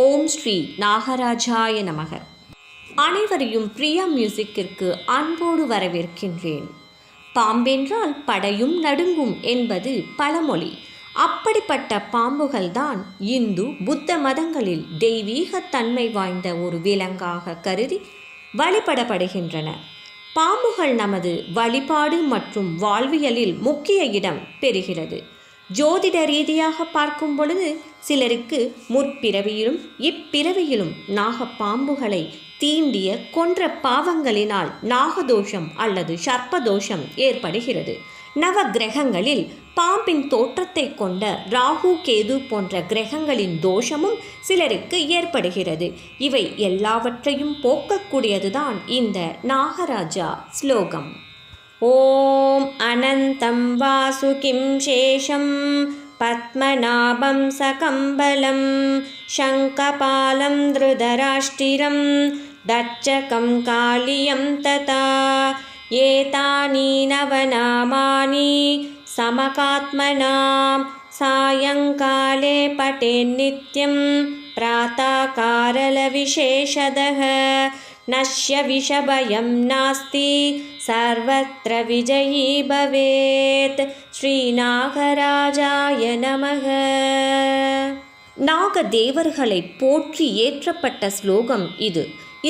ஓம் ஸ்ரீ நாகராஜாய நமக. அனைவரையும் பிரியா மியூசிக்கிற்கு அன்போடு வரவேற்கின்றேன். பாம்பென்றால் படையும் நடுங்கும் என்பது பழமொழி. அப்படிப்பட்ட பாம்புகள்தான் இந்து புத்த மதங்களில் தெய்வீக தன்மை வாய்ந்த ஒரு விலங்காக கருதி வழிபடப்படுகின்றன. பாம்புகள் நமது வழிபாடு மற்றும் வாழ்வியலில் முக்கிய இடம் பெறுகிறது. ஜோதிட ரீதியாக பார்க்கும் பொழுது சிலருக்கு முற்பிறவியிலும் இப்பிறவியிலும் நாகப்பாம்புகளை தீண்டிய கொன்ற பாவங்களினால் நாகதோஷம் அல்லது சர்ப்பதோஷம் ஏற்படுகிறது. நவ கிரகங்களில் பாம்பின் தோற்றத்தை கொண்ட ராகு கேது போன்ற கிரகங்களின் தோஷமும் சிலருக்கு ஏற்படுகிறது. இவை எல்லாவற்றையும் போக்கக்கூடியதுதான் இந்த நாகராஜா ஸ்லோகம். ஓம் அனந்தம் வாசுகிம் சேஷம் பத்மநாபம் சகம்பலம் சங்கபாலம் திருதராஷ்டிரம் தட்சகம் காளியம் ததா ஏதானி நவநாமானி சமகாத்மனாம் சாயங்காலே பட்டேன்னித்யம் பிராதாகாரல விசேஷதः நஷ்ய விஷபயம் நாஸ்தி சர்வத்ர விஜயீ பவேத். ஸ்ரீ நாகராஜாய நமக. நாக தேவர்களை போற்றி ஏற்றப்பட்ட ஸ்லோகம் இது.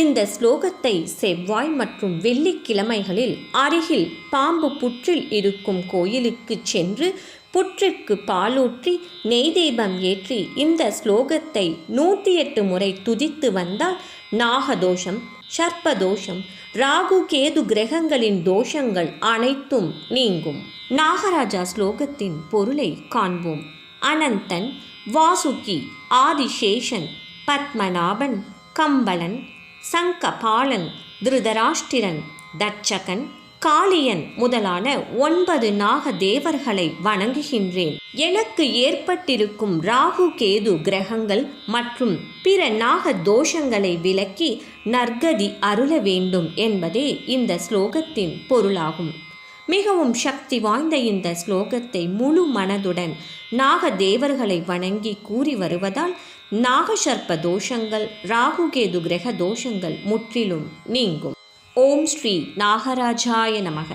இந்த ஸ்லோகத்தை செவ்வாய் மற்றும் வெள்ளிக்கிழமைகளில் அருகில் பாம்பு புற்றில் இருக்கும் கோயிலுக்கு சென்று புற்றிற்கு பாலூற்றி நெய் தீபம் ஏற்றி இந்த ஸ்லோகத்தை 108 முறை துதித்து வந்தால் நாகதோஷம், சர்ப்பதோஷம், ராகு கேது கிரகங்களின் தோஷங்கள் அனைத்தும் நீங்கும். நாகராஜா ஸ்லோகத்தின் பொருளை காண்போம். அனந்தன், வாசுகி, ஆதிசேஷன், பத்மநாபன், கம்பளன், சங்கபாலன், திருதராஷ்டிரன், தட்சகன், காளியன் முதலான 9 நாக தேவர்களை வணங்குகின்றேன். எனக்கு ஏற்பட்டிருக்கும் ராகு கேது கிரகங்கள் மற்றும் பிற நாக தோஷங்களை விலக்கி நற்கதி அருள வேண்டும் என்பதே இந்த ஸ்லோகத்தின் பொருளாகும். மிகவும் சக்தி வாய்ந்த இந்த ஸ்லோகத்தை முழு மனதுடன் நாக தேவர்களை வணங்கி கூறி வருவதால் நாகசர்ப்ப தோஷங்கள், ராகுகேது கிரக தோஷங்கள் முற்றிலும் நீங்கும். ஓம் ஸ்ரீ நாகராஜாய நமக.